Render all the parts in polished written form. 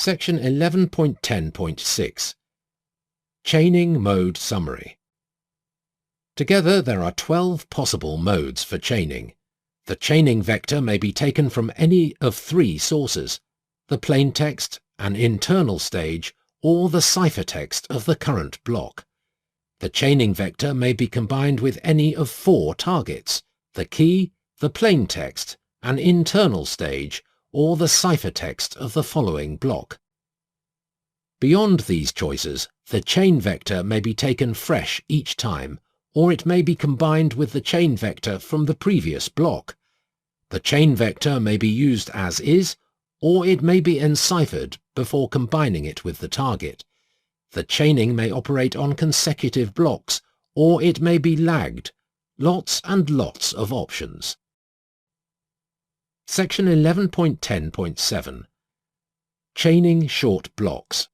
Section 11.10.6 Chaining Mode Summary. Together there are 12 possible modes for chaining. The chaining vector may be taken from any of three sources: the plaintext, an internal stage, or the ciphertext of the current block. The chaining vector may be combined with any of four targets: the key, the plaintext, an internal stage, or the ciphertext of the following block. Beyond these choices, the chain vector may be taken fresh each time, or it may be combined with the chain vector from the previous block. The chain vector may be used as is, or it may be enciphered before combining it with the target. The chaining may operate on consecutive blocks, or it may be lagged. Lots and lots of options. Section 11.10.7 Chaining Short Blocks.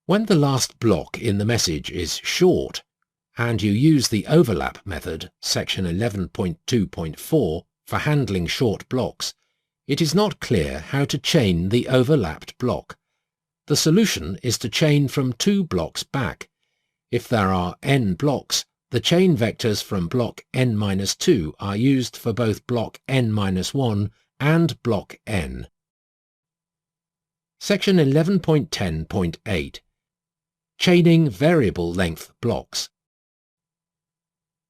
When the last block in the message is short, and you use the overlap method, section 11.2.4, for handling short blocks, it is not clear how to chain the overlapped block. The solution is to chain from 2 blocks back. If there are n blocks, the chain vectors from block n-2 are used for both block n-1 and block n. Section 11.10.8 Chaining Variable Length Blocks.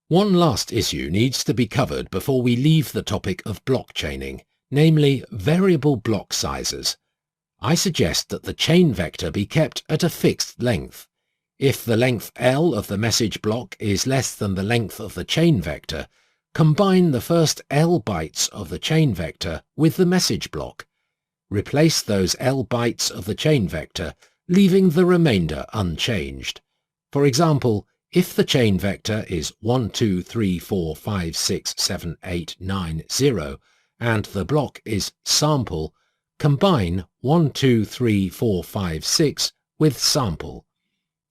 One last issue needs to be covered before we leave the topic of block chaining, namely variable block sizes. I suggest that the chain vector be kept at a fixed length. If the length L of the message block is less than the length of the chain vector, combine the first L bytes of the chain vector with the message block. Replace those L bytes of the chain vector, leaving the remainder unchanged. For example, if the chain vector is 1, 2, 3, 4, 5, 6, 7, 8, 9, 0, and the block is sample, combine 1, 2, 3, 4, 5, 6 with sample.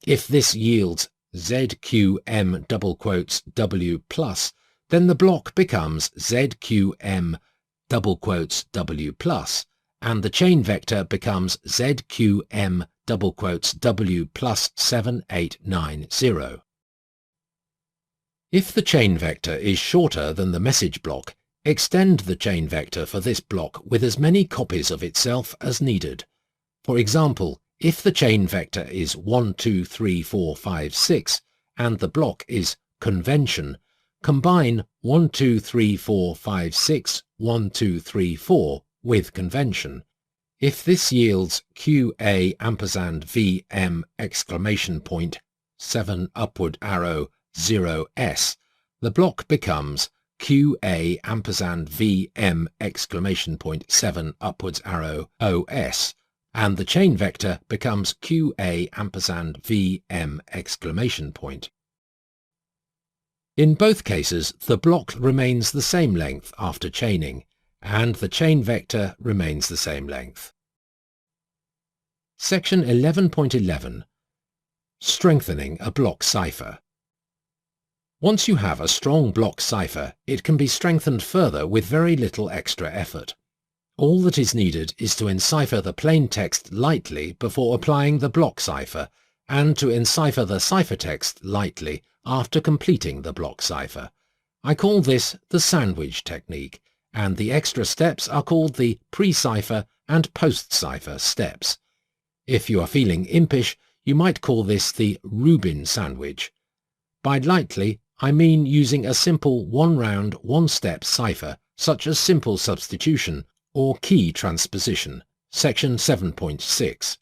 If this yields ZQM W+, then the block becomes ZQM W+, and the chain vector becomes ZQM W+7890. If the chain vector is shorter than the message block, extend the chain vector for this block with as many copies of itself as needed. For example, if the chain vector is 1, 2, 3, 4, 5, 6, and the block is convention, combine 1, 2, 3, 4, 5, 6, 1, 2, 3, 4 with convention. If this yields QA ampersand VM exclamation point 7 upward arrow 0S, the block becomes QA ampersand VM exclamation point 7 upwards arrow OS, and the chain vector becomes QA ampersand VM exclamation point. In both cases, the block remains the same length after chaining, and the chain vector remains the same length. Section 11.11 Strengthening a block cipher. Once you have a strong block cipher, it can be strengthened further with very little extra effort. All that is needed is to encipher the plaintext lightly before applying the block cipher, and to encipher the ciphertext lightly after completing the block cipher. I call this the sandwich technique, and the extra steps are called the pre-cipher and post-cipher steps. If you are feeling impish, you might call this the Rubin sandwich. By lightly, I mean using a simple one-round, one-step cipher, such as simple substitution or key transposition, section 7.6.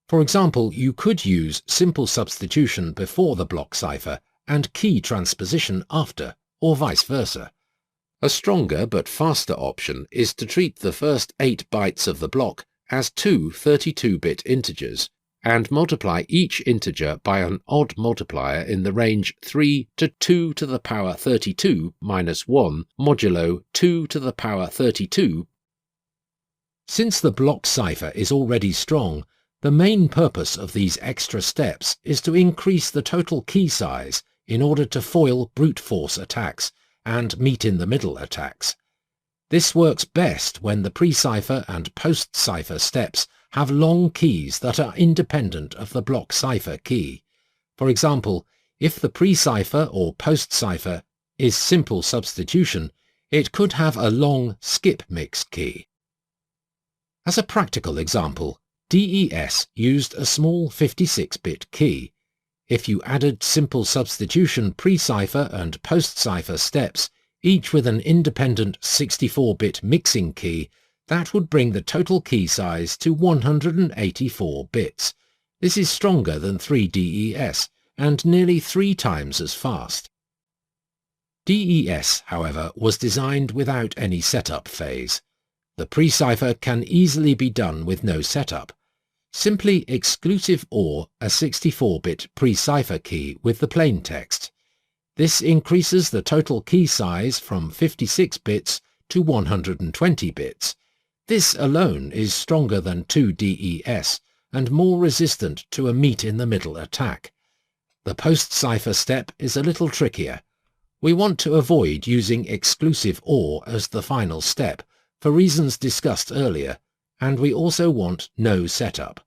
For example, you could use simple substitution before the block cipher and key transposition after, or vice versa. A stronger but faster option is to treat the first 8 bytes of the block as two 32-bit integers, and multiply each integer by an odd multiplier in the range 3 to 2 to the power 32 minus 1 modulo 2 to the power 32. Since the block cipher is already strong, the main purpose of these extra steps is to increase the total key size in order to foil brute force attacks and meet-in-the-middle attacks. This works best when the pre-cipher and post-cipher steps have long keys that are independent of the block cipher key. For example, if the pre-cipher or post-cipher is simple substitution, it could have a long skip mix key. As a practical example, DES used a small 56-bit key. If you added simple substitution pre-cipher and post-cipher steps, each with an independent 64-bit mixing key, that would bring the total key size to 184 bits. This is stronger than 3DES and nearly 3 times as fast. DES, however, was designed without any setup phase. The pre-cipher can easily be done with no setup. Simply exclusive OR a 64-bit pre-cipher key with the plain text. This increases the total key size from 56 bits to 120 bits. This alone is stronger than 2DES and more resistant to a meet-in-the-middle attack. The post-cipher step is a little trickier. We want to avoid using exclusive OR as the final step for reasons discussed earlier, and we also want no setup.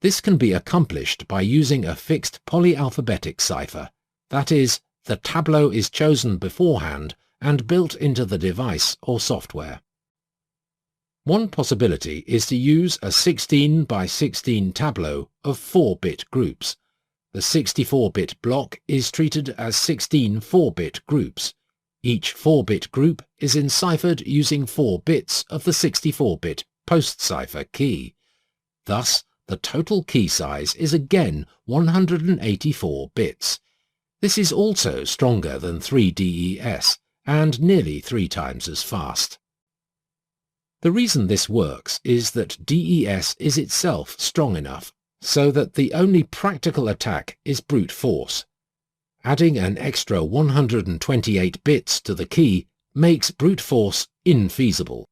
This can be accomplished by using a fixed polyalphabetic cipher, that is, the tableau is chosen beforehand and built into the device or software. One possibility is to use a 16 by 16 tableau of 4-bit groups. The 64-bit block is treated as 16 4-bit groups. Each 4-bit group is enciphered using 4 bits of the 64-bit post-cipher key. Thus, the total key size is again 184 bits. This is also stronger than 3DES and nearly 3 times as fast. The reason this works is that DES is itself strong enough so that the only practical attack is brute force. Adding an extra 128 bits to the key makes brute force infeasible.